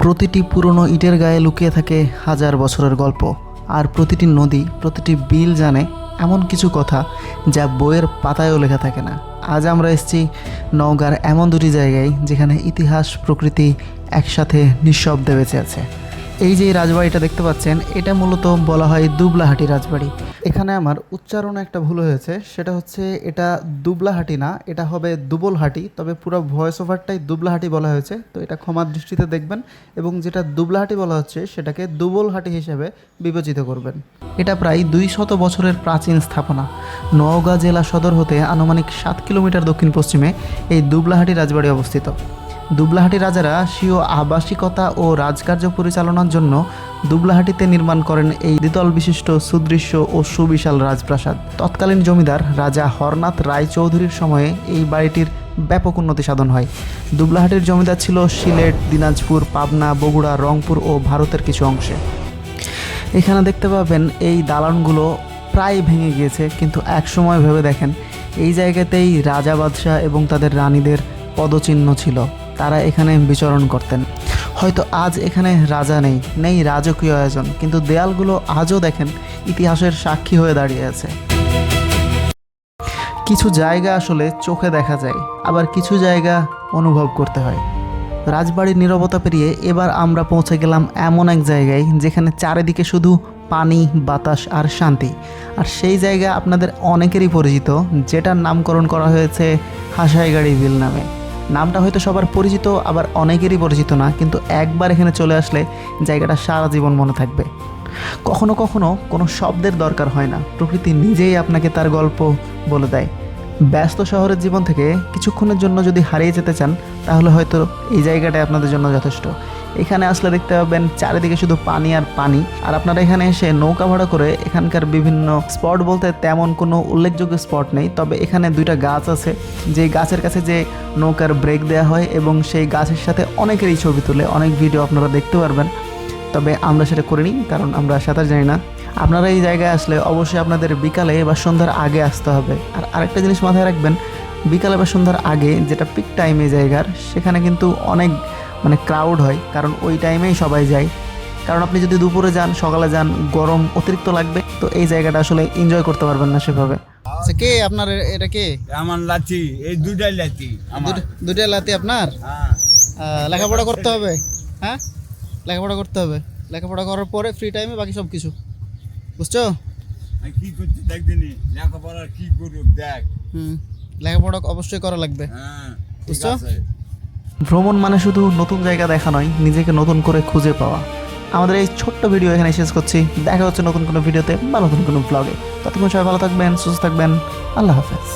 প্রতিটি পুরনো ইটের গায়ে লুকিয়ে থাকে হাজার বছরের গল্প, আর প্রতিটি নদী, প্রতিটি বিল জানে এমন কিছু কথা যা বইয়ের পাতায়ও লেখা থাকে না। আজ আমরা এসেছি নওগাঁর এমন দুটি জায়গায় যেখানে ইতিহাস প্রকৃতি একসাথে নিঃশব্দে বেঁচে আছে। এই যে রাজবাড়িটা দেখতে পাচ্ছেন, এটা মূলত বলা হয় দুবলাহাটি রাজবাড়ি। এখানে আমার উচ্চারণে একটা ভুল হয়েছে, সেটা হচ্ছে এটা দুবলাহাটি না, এটা হবে দুবলহাটি। তবে পুরো ভয়েস ওভারটাই দুবলাহাটি বলা হয়েছে, তো এটা ক্ষমার দৃষ্টিতে দেখবেন এবং যেটা দুবলাহাটি বলা হচ্ছে সেটাকে দুবলহাটি হিসেবে বিবেচিত করবেন। এটা প্রায় 200 বছরের প্রাচীন স্থাপনা। নওগাঁ জেলা সদর হতে আনুমানিক 7 কিলোমিটার দক্ষিণ পশ্চিমে এই দুবলাহাটি রাজবাড়ি অবস্থিত। দুবলাহাটি রাজারা স্বীয় আবাসিকতা ও রাজকার্য পরিচালনার জন্য দুবলাহাটিতে নির্মাণ করেন এই দ্বিতল বিশিষ্ট সুদৃশ্য ও সুবিশাল রাজপ্রাসাদ। তৎকালীন জমিদার রাজা হরনাথ রায় চৌধুরীর সময়ে এই বাড়িটির ব্যাপক উন্নতি সাধন হয়। দুবলাহাটির জমিদার ছিল সিলেট, দিনাজপুর, পাবনা, বগুড়া, রংপুর ও ভারতের কিছু অংশে। এখানে দেখতে পাবেন এই দালানগুলো প্রায় ভেঙে গিয়েছে, কিন্তু একসময় ভেবে দেখেন এই জায়গাতেই রাজা বাদশাহ এবং তাদের রানীদের পদচিহ্ন ছিল। তারা এখানে বিচরণ করতেন। হয়তো আজ এখানে রাজা নেই রাজকীয় আয়োজন, কিন্তু দেয়ালগুলো আজও দেখেন ইতিহাসের সাক্ষী হয়ে দাঁড়িয়ে আছে। কিছু জায়গা আসলে চোখে দেখা যায়, আবার কিছু জায়গা অনুভব করতে হয়। রাজবাড়ির নীরবতা পেরিয়ে এবার আমরা পৌঁছে গেলাম এমন এক জায়গায় যেখানে চারিদিকে শুধু পানি, বাতাস আর শান্তি। আর সেই জায়গা আপনাদের অনেকেরই পরিচিত, যেটার নামকরণ করা হয়েছে হাসাইগাড়ি বিল নামে। নামটা হয়তো সবার পরিচিত, আবার অনেকেরই পরিচিত না, কিন্তু একবার এখানে চলে আসলে জায়গাটা সারা জীবন মনে থাকবে। কখনো কখনো কোনো শব্দের দরকার হয় না, প্রকৃতি নিজেই আপনাকে তার গল্প বলে দেয়। ব্যস্ত শহরের জীবন থেকে কিছুক্ষণের জন্য যদি হারিয়ে যেতে চান, তাহলে হয়তো এই জায়গাটাই আপনাদের জন্য যথেষ্ট। এখানে আসলে দেখতে পাবেন চারিদিকে শুধু পানি আর পানি। আর আপনারা এখানে এসে নৌকা ভাড়া করে এখানকার বিভিন্ন স্পট, বলতে তেমন কোনো উল্লেখযোগ্য স্পট নেই, তবে এখানে 2টা গাছ আছে, যে গাছের কাছে যে নৌকার ব্রেক দেওয়া হয় এবং সেই গাছের সাথে অনেকেরই ছবি তুলে, অনেক ভিডিও আপনারা দেখতে পারবেন। তবে আমরা সেটা করিনি, কারণ আমরা সাঁতার জানি না। আপনারা এই জায়গায় আসলে অবশ্যই আপনাদের বিকালে বা সন্ধ্যার আগে আসতে হবে। আর আরেকটা জিনিস মাথায় রাখবেন, বিকালে বা সন্ধ্যার আগে, যেটা পিক টাইম এই জায়গার, সেখানে কিন্তু অনেক ক্রাউড হয়, কারণ ওই টাইমেই সবাই যায়। কারণ আপনি যদি দুপুরে যান, সকালে যান, গরম অতিরিক্ত লাগবে, তো এই জায়গাটা আসলে এনজয় করতে পারবেন না সেভাবে। আচ্ছা, কে আপনার এটা? কে? আমার লাঠি, এই দুটাই লাঠি আমার। দুটাই লাঠি আপনার? হ্যাঁ। লেখাপড়া করতে হবে। হ্যাঁ, লেখাপড়া করতে হবে। লেখাপড়া করার পরে ফ্রি টাইমে বাকি সব কিছু, বুঝছো? কি করতে দেখবিনি, লেখাপড়া কি করব দেখ। লেখাপড়া অবশ্যই করা লাগবে। হ্যাঁ, বুঝছো? ভ্রমণ মানে শুধু নতুন জায়গা দেখা নয়, নিজেকে নতুন করে খুঁজে পাওয়া। আমাদের এই ছোট্ট ভিডিও এখানে শেষ করছি। দেখা হচ্ছে নতুন কোনো ভিডিওতে বা নতুন কোনো ব্লগে। ততক্ষণ সবাই ভালো থাকবেন, সুস্থ থাকবেন। আল্লাহ হাফেজ।